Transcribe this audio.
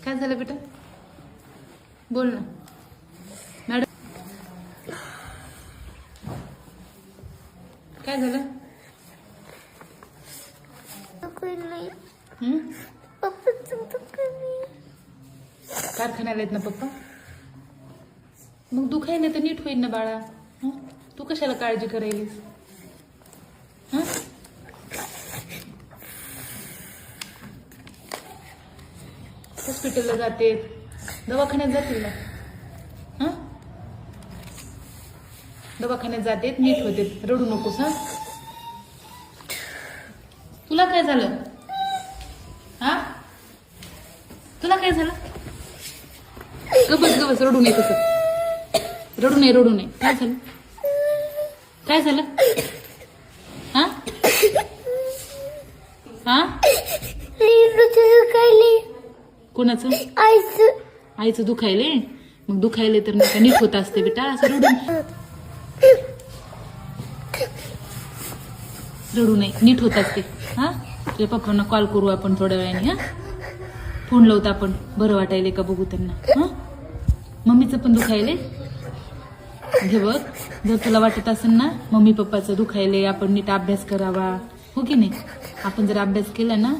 काय झालं बेटा? बोल ना मॅडम. काय झालं? कारखान्याला आहेत ना पप्पा. मग दुखायला तर नीट होईल ना बाळा. हं? तू कशाला काळजी करायलीस? हं? हॉस्पिटलला जाते, दवाखान्यात जातील ना. हं? दवाखान्यात जाते, नीट होते. रडू नकोस. हा, तुला काय झालं? हा, तुला काय झालं? गबस गबस, रडू नये तसं. रडू नये. काय झालं? काय झालं? हा हा, कोणाचं? आईचं दुखायले. मग दुखायले तर नका नीट होत असते बेटा. असं रडू नये, नीट होत असते. हा, तुझ्या पप्पांना कॉल करू आपण थोड्या वेळाने. हा, फोन लावतो आपण, बरं वाटायले का बघू त्यांना. हा, मम्मीचं पण दुखायले. हे बघ, जर तुला वाटत असेल ना मम्मी पप्पाचं दुखायले, आपण नीट अभ्यास करावा, हो की नाही? आपण जर अभ्यास केला ना